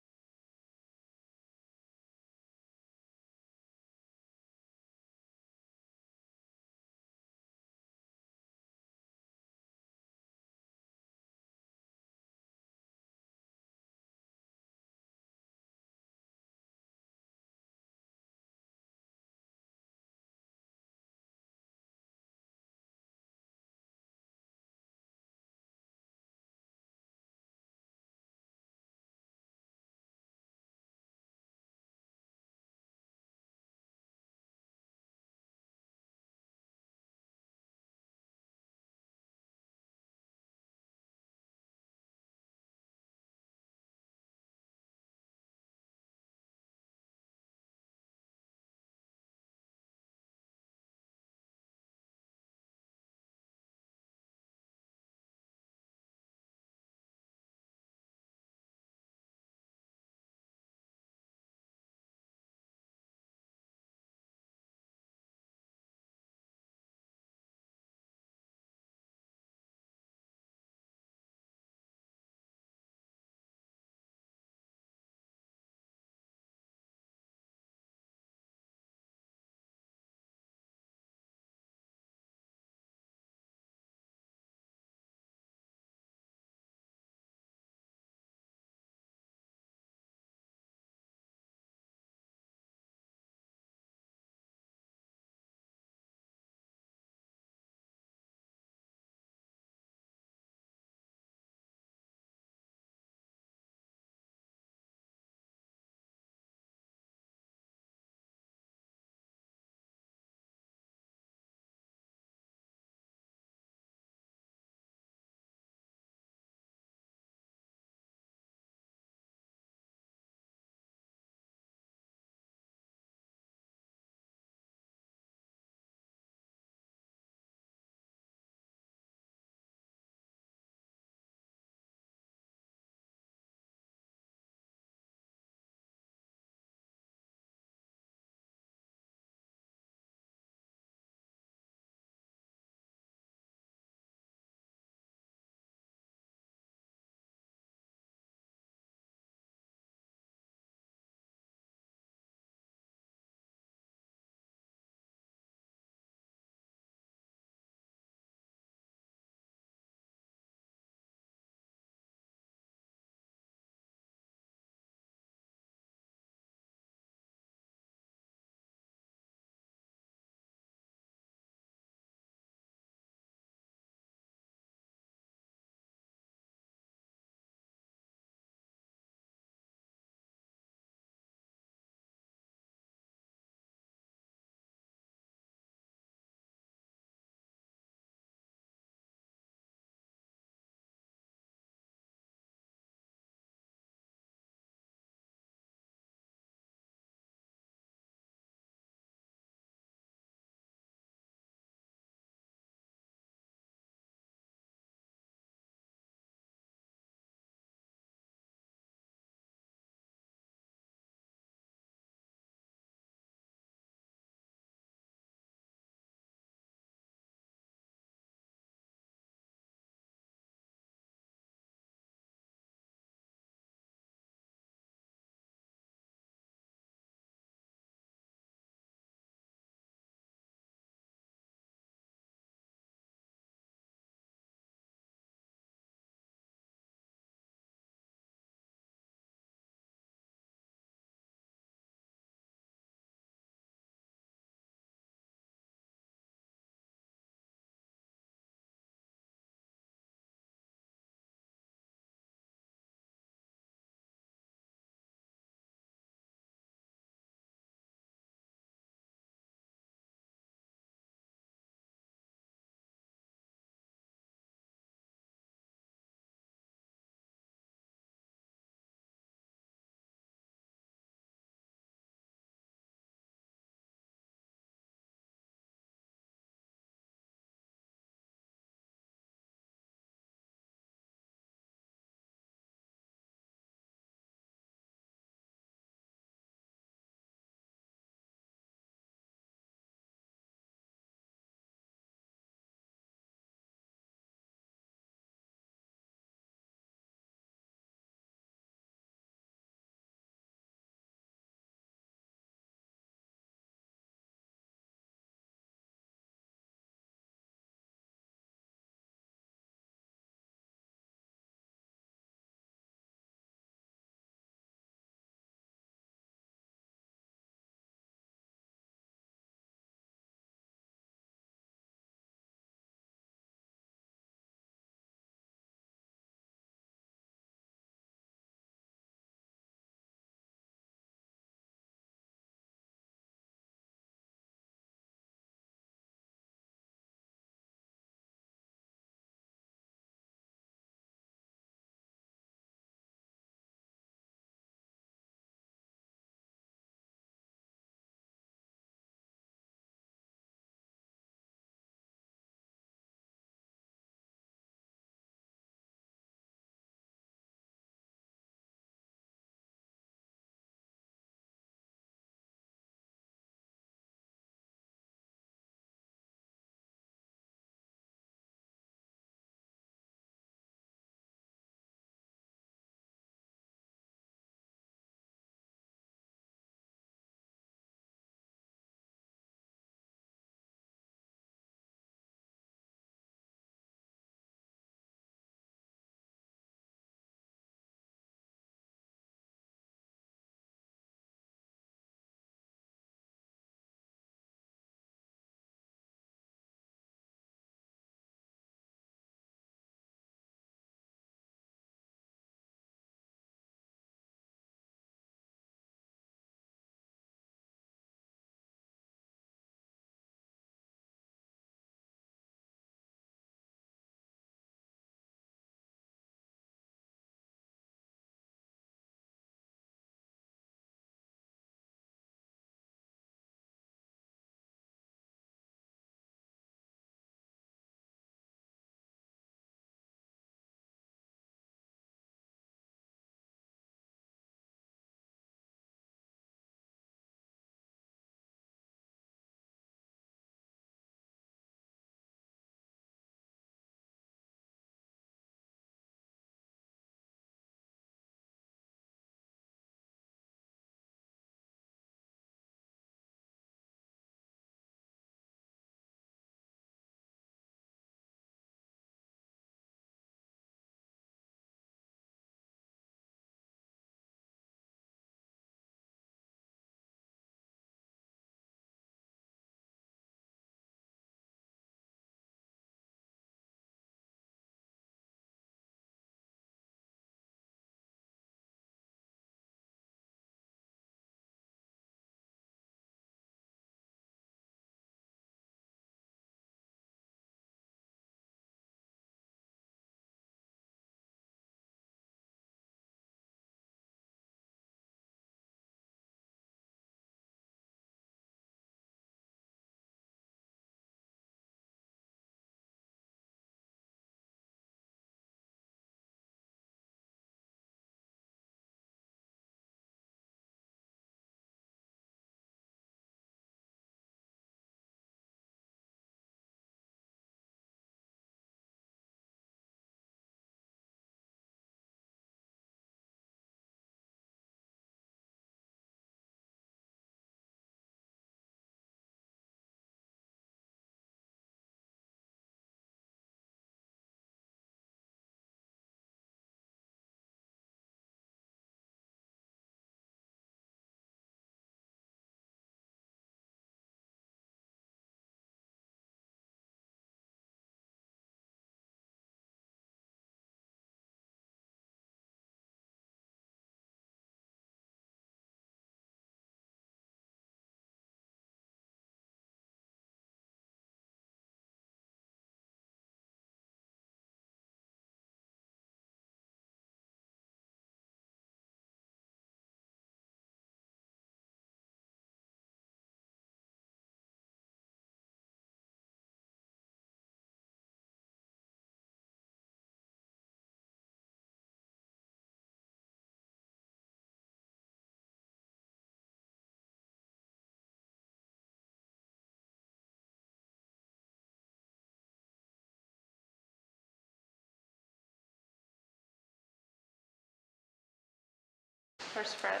[SPEAKER 3] Where's Fred?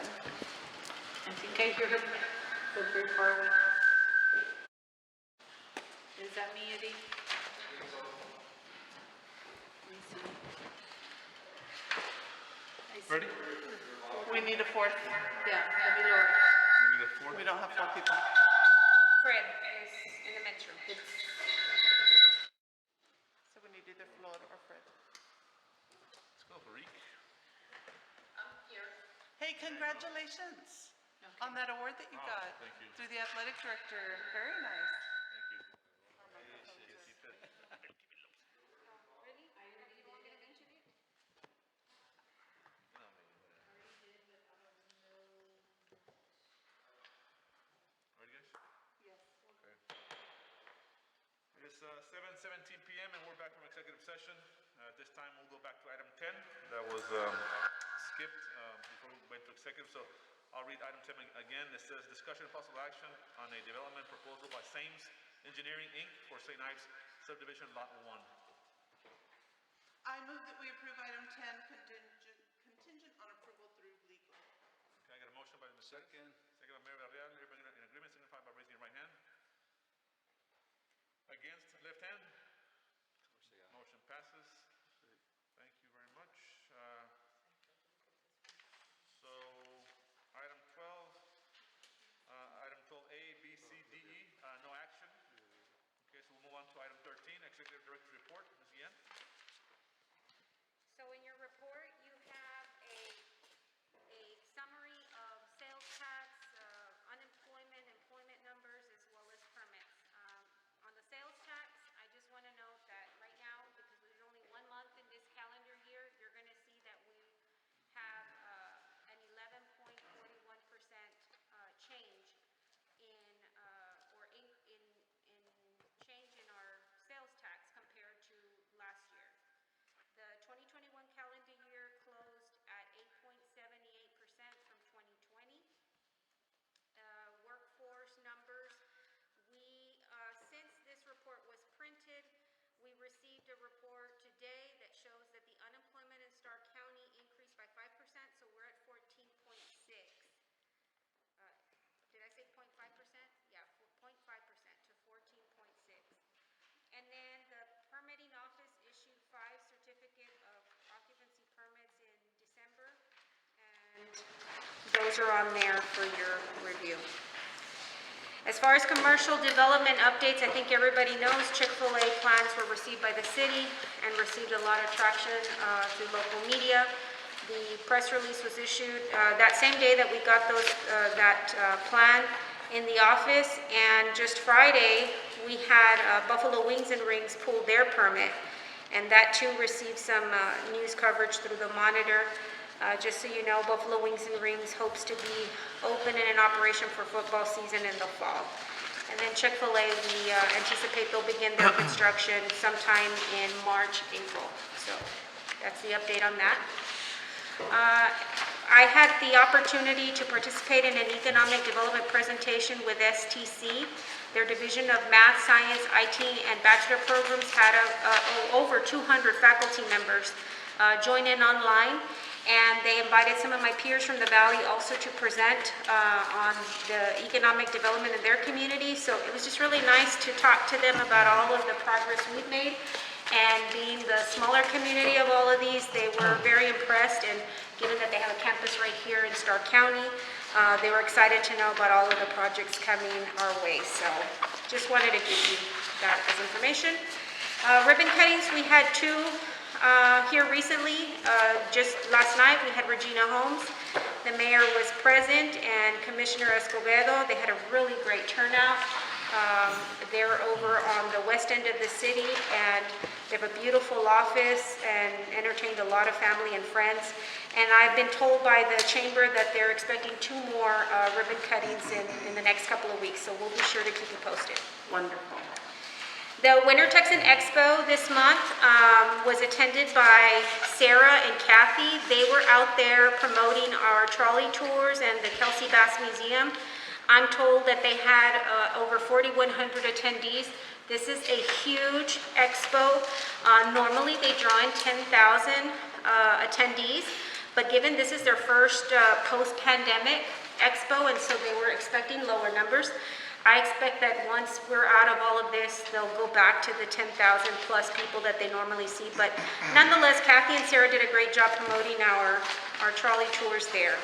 [SPEAKER 7] I think I hear her, but very far away. Is that me, Eddie? Let me see. I see.
[SPEAKER 1] Ready?
[SPEAKER 3] We need a fourth.
[SPEAKER 7] Yeah, let me lower.
[SPEAKER 1] We need a fourth.
[SPEAKER 3] We don't have 4 people.
[SPEAKER 2] Fred is in the men's room.
[SPEAKER 3] So we need either Floyd or Fred.
[SPEAKER 1] Let's go for Reek.
[SPEAKER 3] Hey, congratulations on that award that you got.
[SPEAKER 1] Thank you.
[SPEAKER 3] Through the athletic director. Very nice.
[SPEAKER 1] Thank you. Ready, guys? Yes. Okay. It is 7:17 p.m. and we're back from executive session. At this time, we'll go back to item 10. That was skipped before we went to executive. So I'll read item 10 again. It says discussion and possible action on a development proposal by Sames Engineering, Inc. for St. Ives Subdivision Lot 1.
[SPEAKER 3] I move that we approve item 10 contingent on approval through legal.
[SPEAKER 1] Okay, I got a motion by Mr. Second by Mayor Varela. Everybody in agreement, signify by raising your right hand. Against, left hand. Motion passes. Thank you very much. So, item 12, item 12A, B, C, D, E, no action. Okay, so we'll move on to item 13, Executive Director's Report. Ms. Guillen?
[SPEAKER 2] So in your report, you have a summary of sales tax, unemployment, employment numbers, as well as permits. On the sales tax, I just want to note that right now, because there's only 1 month in this calendar year, you're going to see that we have an 11.41% change in change in our sales tax compared to last year. The 2021 calendar year closed at 8.78% from 2020. Workforce numbers, since this report was printed, we received a report today that shows that the unemployment in Starr County increased by 5%, so we're at 14.6. Did I say 0.5%? Yeah, 0.5% to 14.6. And then the permitting office issued 5 certificate of occupancy permits in December, and those are on there for your review. As far as commercial development updates, I think everybody knows Chick-fil-A plans were received by the city and received a lot of traction through local media. The press release was issued that same day that we got that plan in the office, and just Friday we had Buffalo Wings and Rings pull their permit, and that too received some news coverage through the Monitor. Just so you know, Buffalo Wings and Rings hopes to be open and in operation for football season in the fall. And then Chick-fil-A, we anticipate they'll begin their construction sometime in March, April. So that's the update on that. I had the opportunity to participate in an economic development presentation with STC. Their Division of Math, Science, IT, and Bachelor programs had over 200 faculty members join in online. And they invited some of my peers from the Valley also to present on the economic development in their community. So it was just really nice to talk to them about all of the progress we've made. And being the smaller community of all of these, they were very impressed. And given that they have a campus right here in Starr County, they were excited to know about all of the projects coming our way. So just wanted to give you that as information. Ribbon cuttings, we had 2 here recently. Just last night we had Regina Holmes. The mayor was present and Commissioner Escobedo. They had a really great turnout. They're over on the west end of the city, and they have a beautiful office and entertained a lot of family and friends. And I've been told by the chamber that they're expecting 2 more ribbon cuttings in the next couple of weeks, so we'll be sure to keep you posted.
[SPEAKER 3] Wonderful.
[SPEAKER 2] The Winter Texan Expo this month was attended by Sarah and Kathy. They were out there promoting our trolley tours and the Kelsey Bass Museum. I'm told that they had over 4,100 attendees. This is a huge expo. Normally they draw in 10,000 attendees, But given this is their first post-pandemic expo, and so they were expecting lower numbers, I expect that once we're out of all of this, they'll go back to the 10,000 plus people that they normally see. But nonetheless, Kathy and Sarah did a great job promoting our trolley tours there.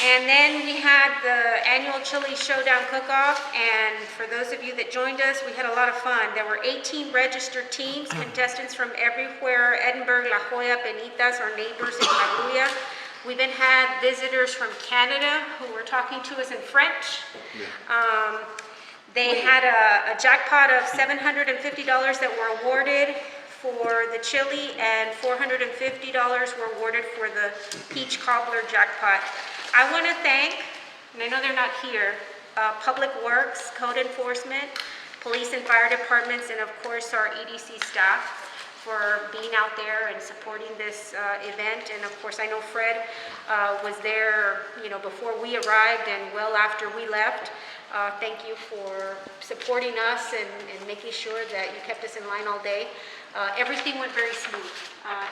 [SPEAKER 2] And then we had the annual Chili Showdown Cook-Off, and for those of you that joined us, we had a lot of fun. There were 18 registered teams, contestants from everywhere, Edinburgh, La Jolla, Benitez, our neighbors in Kaguya. We even had visitors from Canada who were talking to us in French. They had a jackpot of $750 that were awarded for the chili, and $450 were awarded for the peach cobbler jackpot. I want to thank, and I know they're not here, Public Works, Code Enforcement, Police and Fire Departments, and of course our EDC staff for being out there and supporting this event. And of course, I know Fred was there, before we arrived and well after we left. Thank you for supporting us and making sure that you kept us in line all day. Everything went very smooth.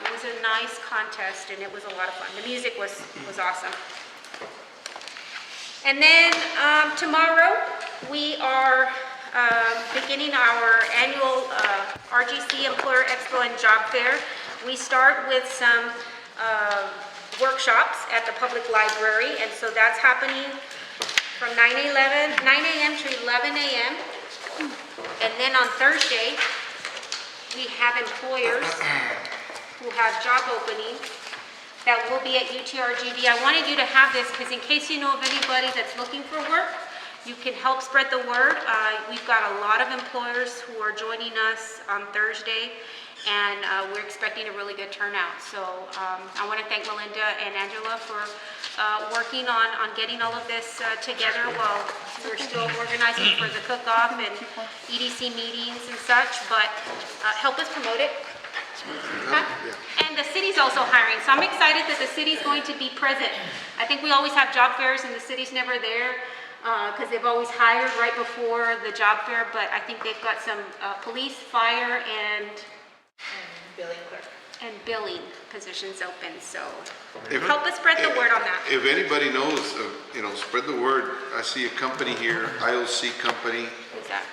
[SPEAKER 2] It was a nice contest and it was a lot of fun. The music was awesome. And then tomorrow we are beginning our annual RGC Employer Expo and Job Fair. We start with some workshops at the public library, and so that's happening from 9 a.m. to 11 a.m. And then on Thursday, we have employers who have job openings that will be at UTRGV. I wanted you to have this because in case you know of anybody that's looking for work, you can help spread the word. We've got a lot of employers who are joining us on Thursday, and we're expecting a really good turnout. So I want to thank Melinda and Angela for working on getting all of this together while we're still organizing for the cook-off and EDC meetings and such, but help us promote it. Huh? And the city's also hiring, so I'm excited that the city's going to be present. I think we always have job fairs and the city's never there because they've always hired right before the job fair, but I think they've got some police, fire, and billing clerk and billing positions open, so help us spread the word on that.
[SPEAKER 9] If anybody knows, spread the word. I see a company here, IOC company.
[SPEAKER 2] Who's that?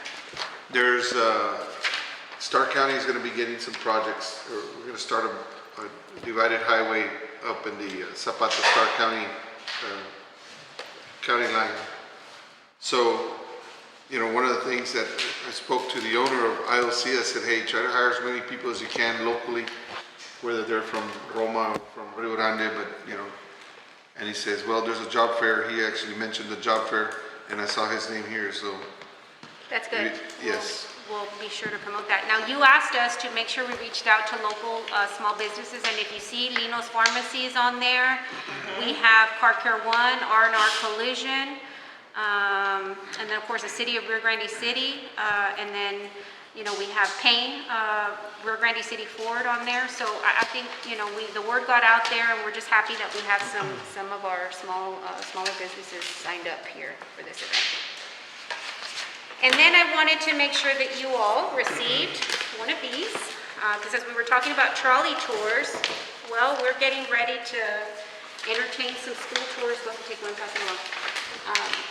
[SPEAKER 9] There's, Starr County is going to be getting some projects. We're going to start a divided highway up in the Zapata-Starr County county line. So, one of the things that I spoke to the owner of IOC, I said, hey, try to hire as many people as you can locally, whether they're from Roma or from Rio Grande, but, and he says, well, there's a job fair. He actually mentioned the job fair, and I saw his name here, so.
[SPEAKER 2] That's good.
[SPEAKER 9] Yes.
[SPEAKER 2] We'll be sure to promote that. Now, you asked us to make sure we reached out to local small businesses, and if you see Lino's Pharmacy is on there, we have Car Care One, R&R Collision, and then of course the City of Rio Grande City, and then we have Payne, Rio Grande City Ford on there. So I think the word got out there, and we're just happy that we have some of our smaller businesses signed up here for this event. And then I wanted to make sure that you all received one of these, because as we were talking about trolley tours, well, we're getting ready to entertain some school tours. Go ahead and take one, pass it along.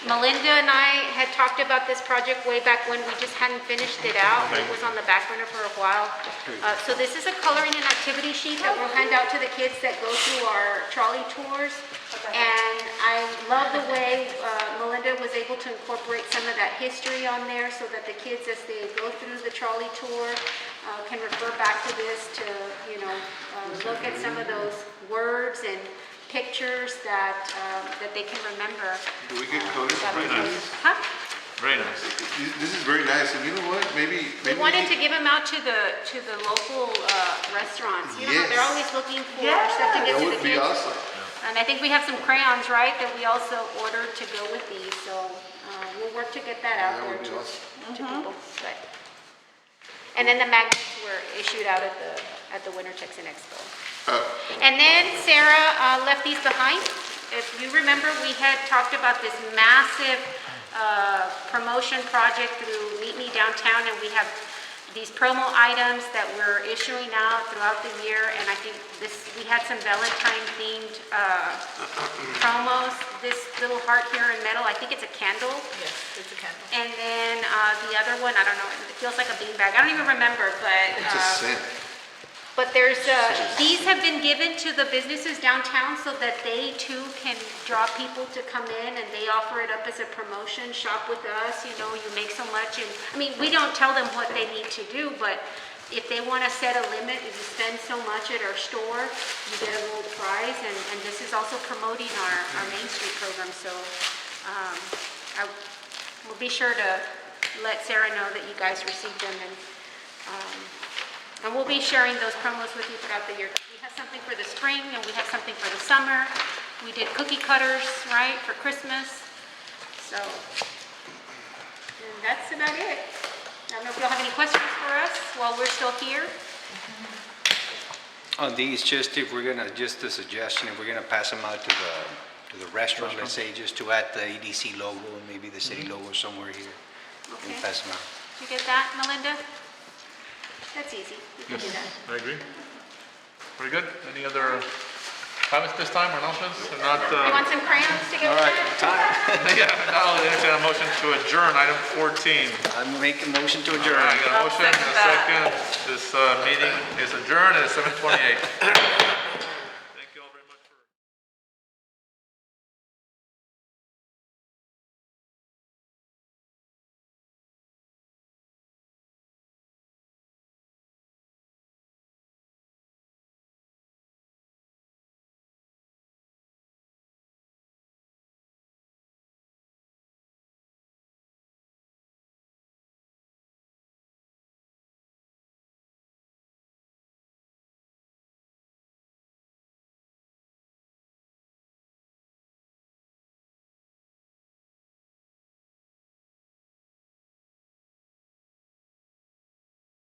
[SPEAKER 2] Melinda and I had talked about this project way back when. We just hadn't finished it out. It was on the back burner for a while. So this is a coloring and activity sheet that we'll hand out to the kids that go through our trolley tours. And I love the way Melinda was able to incorporate some of that history on there so that the kids, as they go through the trolley tour, can refer back to this to, look at some of those words and pictures that they can remember.
[SPEAKER 9] Do we get coded?
[SPEAKER 1] Very nice.
[SPEAKER 2] Huh?
[SPEAKER 1] Very nice.
[SPEAKER 9] This is very nice, and you know what? Maybe
[SPEAKER 2] We wanted to give them out to the local restaurants. You know, they're always looking for stuff to
[SPEAKER 9] that
[SPEAKER 2] get to the
[SPEAKER 9] would be
[SPEAKER 2] kids.
[SPEAKER 9] awesome.
[SPEAKER 2] And I think we have some crayons, right, that we also ordered to go with these. So we'll work to get that out
[SPEAKER 9] That
[SPEAKER 2] there
[SPEAKER 9] would be
[SPEAKER 2] to
[SPEAKER 9] awesome.
[SPEAKER 2] people. And then the magnets were issued out at the Winter Texan Expo. And then Sarah left these behind. If you remember, we had talked about this massive promotion project through Meet Me Downtown, and we have these promo items that we're issuing out throughout the year, and I think we had some Valentine-themed promos. This little heart here in metal, I think it's a candle.
[SPEAKER 7] Yes, it's a candle.
[SPEAKER 2] And then the other one, I don't know, it feels like a beanbag. I don't even remember, but.
[SPEAKER 9] It's a scent.
[SPEAKER 2] But there's, these have been given to the businesses downtown so that they too can draw people to come in, and they offer it up as a promotion, shop with us, you know, you make so much. And I mean, we don't tell them what they need to do, but if they want to set a limit, if you spend so much at our store, you get a little prize. And this is also promoting our Main Street program. So we'll be sure to let Sarah know that you guys received them, and we'll be sharing those promos with you throughout the year. We have something for the spring, and we have something for the summer. We did cookie cutters, right, for Christmas. So, and that's about it. I don't know if y'all have any questions for us while we're still here.
[SPEAKER 5] On these, just if we're gonna, just a suggestion, if we're gonna pass them out to the restaurant, let's say, just to add the EDC logo and maybe the city logo somewhere here.
[SPEAKER 2] Okay.
[SPEAKER 5] And pass them out.
[SPEAKER 2] Did you get that, Melinda? That's easy. You can do that.
[SPEAKER 1] I agree. Very good. Any other comments this time or announcements? If not,
[SPEAKER 2] You want some crayons to go with that?
[SPEAKER 1] yeah, now I'll entertain a motion to adjourn item 14.
[SPEAKER 5] I make a motion to
[SPEAKER 1] All
[SPEAKER 5] adjourn.
[SPEAKER 1] right, got a motion, a second. This meeting is adjourned at 7:28.